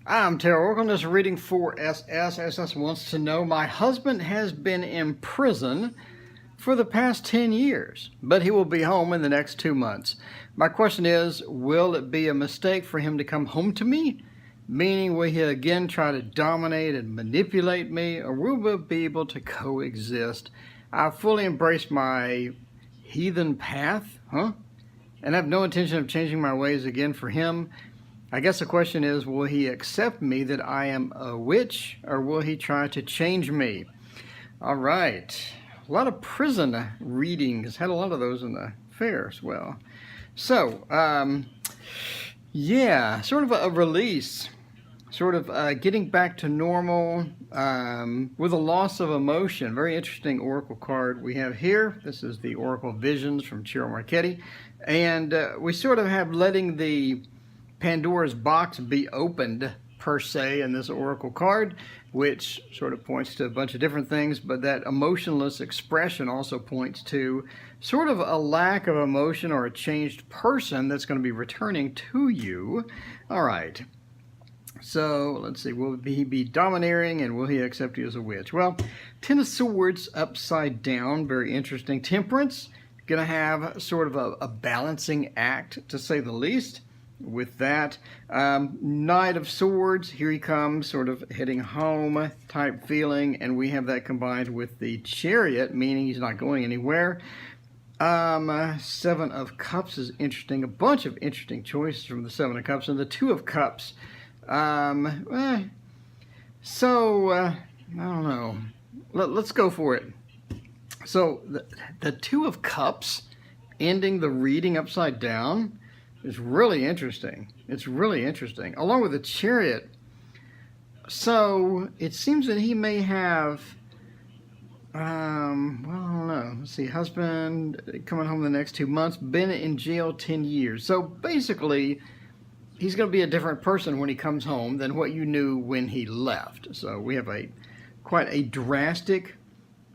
I'm Terry Oracle. This reading for SS. SS wants to know, my husband has been in prison for the past 10 years, but he will be home in the next 2 months. My question is, will it be a mistake for him to come home to me? Meaning, will he again try to dominate and manipulate me, or will we be able to coexist? I fully embrace my heathen path, and have no intention of changing my ways again for him. I guess the question is, will he accept me that I am a witch, or will he try to change me? All right. A lot of prison readings. Had a lot of those in the fair as well. So, yeah, sort of a release. Sort of getting back to normal with a loss of emotion. Very interesting oracle card we have here. This is the Oracle Visions from Ciro Marchetti. And we sort of have letting the Pandora's box be opened, per se, in this oracle card, which sort of points to a bunch of different things, but that emotionless expression also points to sort of a lack of emotion or a changed person that's going to be returning to you. All right. So let's see, will he be domineering and will he accept you as a witch? Well, Ten of Swords upside down, very interesting. Temperance, going to have sort of a balancing act, to say the least. With that, Knight of Swords, here he comes, sort of heading home type feeling, and we have that combined with the Chariot, meaning he's not going anywhere. Seven of Cups is interesting. A bunch of interesting choices from the Seven of Cups. And the Two of Cups, I don't know. Let's go for it. So the Two of Cups ending the reading upside down is really interesting. It's really interesting. Along with the Chariot. So it seems that he may have, well, I don't know. Let's see, husband coming home the next 2 months, been in jail 10 years. So basically, he's going to be a different person when he comes home than what you knew when he left. So we have quite a drastic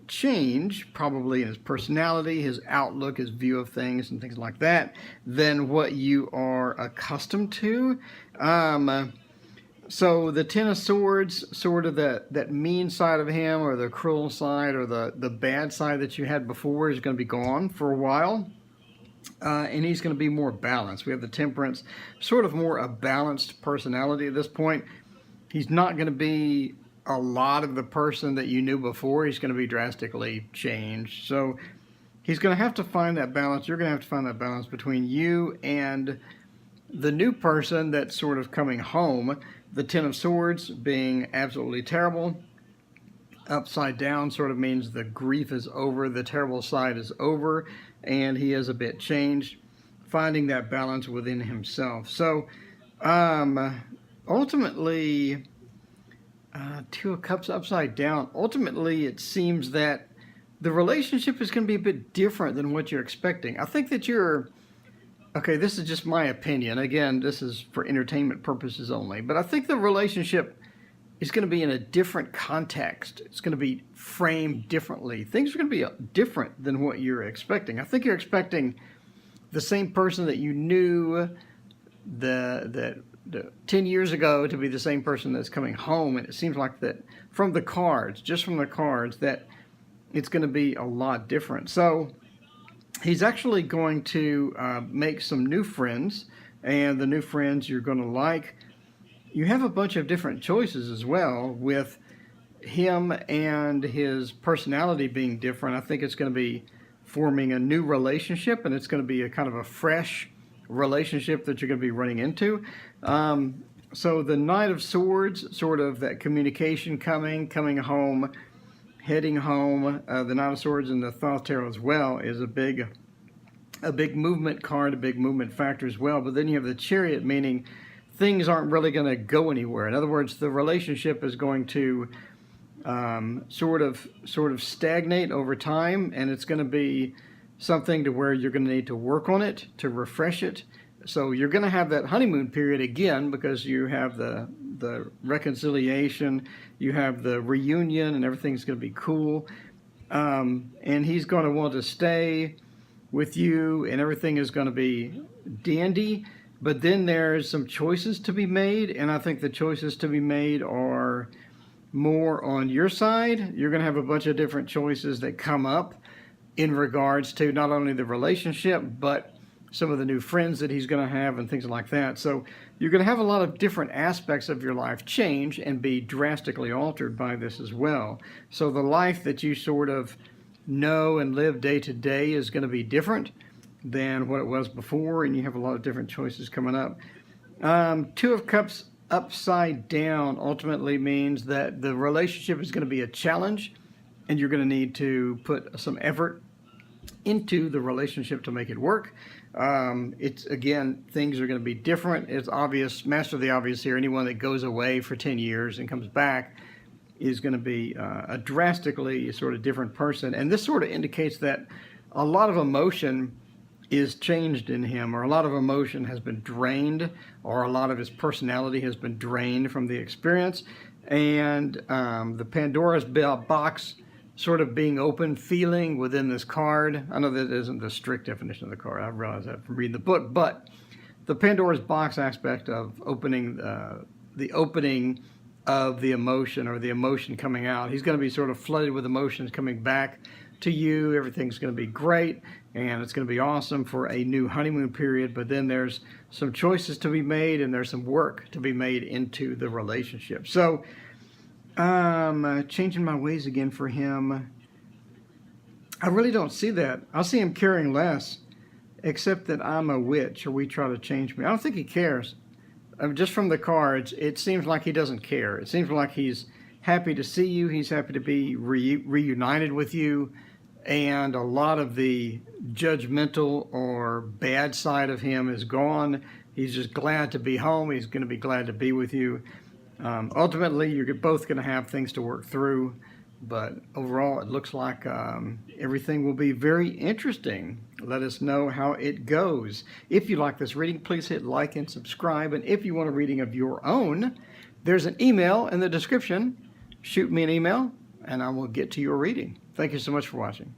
change, probably in his personality, his outlook, his view of things and things like that, than what you are accustomed to. So the Ten of Swords, sort of that mean side of him, or the cruel side, or the bad side that you had before, is going to be gone for a while. And he's going to be more balanced. We have the Temperance, sort of more a balanced personality at this point. He's not going to be a lot of the person that you knew before. He's going to be drastically changed. So he's going to have to find that balance. You're going to have to find that balance between you and the new person that's sort of coming home. The Ten of Swords being absolutely terrible. Upside down sort of means the grief is over, the terrible side is over, and he is a bit changed. Finding that balance within himself. So ultimately, Two of Cups upside down. Ultimately, it seems that the relationship is going to be a bit different than what you're expecting. I think that okay, this is just my opinion. Again, this is for entertainment purposes only. But I think the relationship is going to be in a different context. It's going to be framed differently. Things are going to be different than what you're expecting. I think you're expecting the same person that you knew the 10 years ago to be the same person that's coming home, and it seems like that from the cards, just from the cards, that it's going to be a lot different. So he's actually going to make some new friends, and the new friends you're going to like. You have a bunch of different choices as well, with him and his personality being different. I think it's going to be forming a new relationship, and it's going to be a kind of a fresh relationship that you're going to be running into. So the Knight of Swords, sort of that communication coming home, heading home. The Knight of Swords and the Thoth Tarot as well is a big movement card, a big movement factor as well. But then you have the Chariot, meaning things aren't really going to go anywhere. In other words, the relationship is going to sort of stagnate over time, and it's going to be something to where you're going to need to work on it to refresh it. So you're going to have that honeymoon period again, because you have the reconciliation, you have the reunion, and everything's going to be cool. And he's going to want to stay with you, and everything is going to be dandy. But then there's some choices to be made, and I think the choices to be made are more on your side. You're going to have a bunch of different choices that come up in regards to not only the relationship, but some of the new friends that he's going to have and things like that. So you're going to have a lot of different aspects of your life change and be drastically altered by this as well. So the life that you sort of know and live day to day is going to be different than what it was before, and you have a lot of different choices coming up. Two of Cups upside down ultimately means that the relationship is going to be a challenge, and you're going to need to put some effort into the relationship to make it work. It's again, things are going to be different. It's obvious, master the obvious here. Anyone that goes away for 10 years and comes back is going to be a drastically sort of different person. And this sort of indicates that a lot of emotion is changed in him, or a lot of emotion has been drained, or a lot of his personality has been drained from the experience. And the Pandora's box sort of being open, feeling within this card. I know that isn't the strict definition of the card. I realize that from reading the book, but the Pandora's box aspect of opening the opening of the emotion, or the emotion coming out. He's going to be sort of flooded with emotions coming back to you. Everything's going to be great, and it's going to be awesome for a new honeymoon period. But then there's some choices to be made, and there's some work to be made into the relationship. So changing my ways again for him, I really don't see that. I see him caring less, except that I'm a witch, or we try to change me. I don't think he cares. Just from the cards, it seems like he doesn't care. It seems like he's happy to see you. He's happy to be reunited with you. And a lot of the judgmental or bad side of him is gone. He's just glad to be home. He's going to be glad to be with you. Ultimately, you're both going to have things to work through. But overall, it looks like everything will be very interesting. Let us know how it goes. If you like this reading, please hit like and subscribe. And if you want a reading of your own, there's an email in the description. Shoot me an email, and I will get to your reading. Thank you so much for watching.